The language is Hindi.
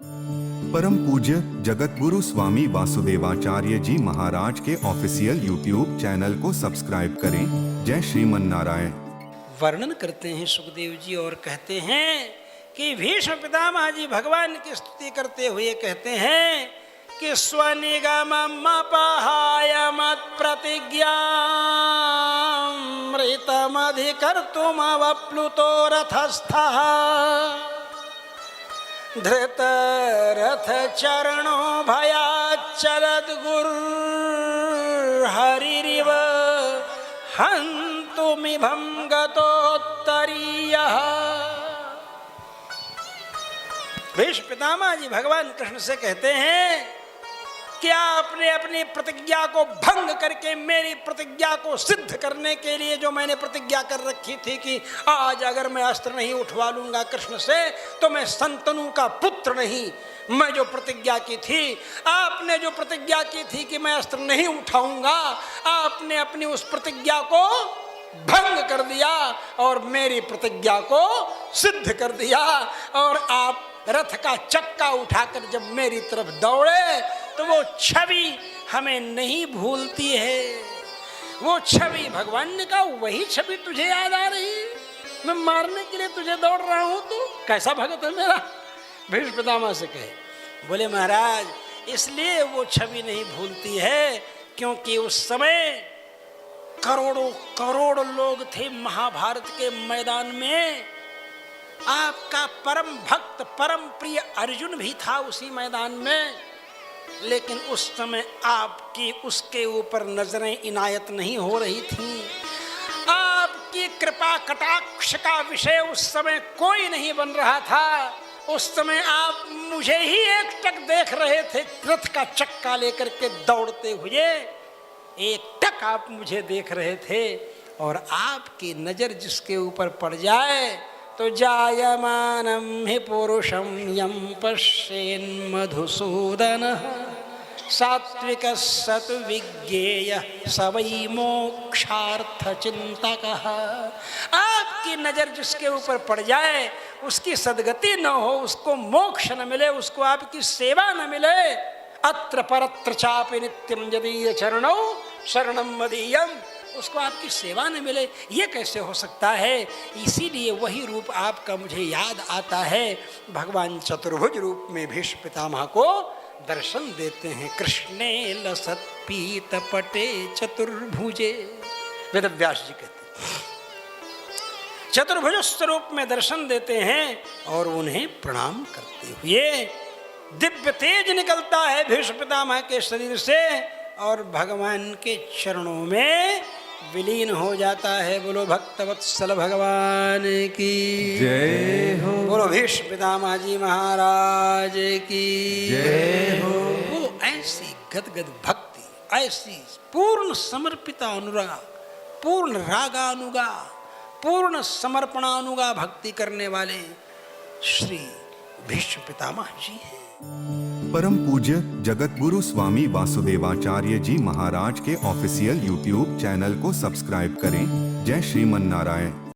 परम पूज्य जगतगुरु स्वामी वासुदेवाचार्य जी महाराज के ऑफिशियल यूट्यूब चैनल को सब्सक्राइब करें। जय श्रीमन नारायण। वर्णन करते हैं सुखदेव जी और कहते हैं कि भीष्म पितामह जी भगवान की स्तुति करते हुए कहते हैं कि स्वनिगममपहाय मत्प्रतिज्ञामृतमधिकर्तुमवप्लुतो रथस्थः धृतरथचरणो भयाच्चलद्गुर्हरिरिव हन्तुमिभं गतोत्तरीयः। भीष्म पितामह जी भगवान कृष्ण से कहते हैं क्या आपने अपनी प्रतिज्ञा को भंग करके मेरी प्रतिज्ञा को सिद्ध करने के लिए जो मैंने प्रतिज्ञा कर रखी थी कि आज अगर मैं अस्त्र नहीं उठवा लूंगा कृष्ण से तो मैं संतनु का पुत्र नहीं, मैं जो प्रतिज्ञा की थी, आपने जो प्रतिज्ञा की थी कि मैं अस्त्र नहीं उठाऊंगा, आपने अपनी उस प्रतिज्ञा को भंग कर दिया और मेरी प्रतिज्ञा को सिद्ध कर दिया। और आप रथ का चक्का उठाकर जब मेरी तरफ दौड़े तो वो छवि हमें नहीं भूलती है। वो छवि, भगवान ने कहा वही छवि तुझे याद आ रही, मैं मारने के लिए तुझे दौड़ रहा हूं, तो कैसा भगत है मेरा। भीष्म पितामह से कहे, बोले महाराज इसलिए वो छवि नहीं भूलती है क्योंकि उस समय करोड़ों करोड़ लोग थे महाभारत के मैदान में। आपका परम भक्त परम प्रिय अर्जुन भी था उसी मैदान में, लेकिन उस समय आपकी उसके ऊपर नजरें इनायत नहीं हो रही थी। आपकी कृपा कटाक्ष का विषय उस समय कोई नहीं बन रहा था। उस समय आप मुझे ही एकटक देख रहे थे, रथ का चक्का लेकर के दौड़ते हुए एकटक आप मुझे देख रहे थे। और आपकी नजर जिसके ऊपर पड़ जाए तो जायमानं हि पुरुषं यं पश्येन् मधुसूदनः सात्विकः सतु विज्ञेयः स वै मोक्षार्थचिन्तकः। आपकी नज़र जिसके ऊपर पड़ जाए उसकी सद्गति न हो, उसको मोक्ष न मिले, उसको आपकी सेवा न मिले। अत्र परत्र चापि नित्यं यदीय चरणौ शरणं मदीयम्, उसको आपकी सेवा न मिले, ये कैसे हो सकता है। इसीलिए वही रूप आपका मुझे याद आता है। भगवान चतुर्भुज रूप में भीष्म पितामह को दर्शन देते हैं। कृष्णे लसत पीत पटे चतुर्भुजे, वेदव्यास जी कहते हैं। चतुर्भुज स्वरूप में दर्शन देते हैं और उन्हें प्रणाम करते हुए दिव्य तेज निकलता है भीष्म पितामह के शरीर से और भगवान के चरणों में विलीन हो जाता है। बोलो भक्तवत्सल भगवान की जय हो। बोलो भीष्म पितामह जी महाराज की जय हो। वो ऐसी गदगद भक्ति, ऐसी पूर्ण समर्पिता अनुराग, पूर्ण रागानुगा, पूर्ण समर्पणानुगा भक्ति करने वाले श्री भीष्म पितामह जी हैं। परम पूज्य जगतगुरु स्वामी वासुदेवाचार्य जी महाराज के ऑफिशियल यूट्यूब चैनल को सब्सक्राइब करें। जय श्रीमन नारायण।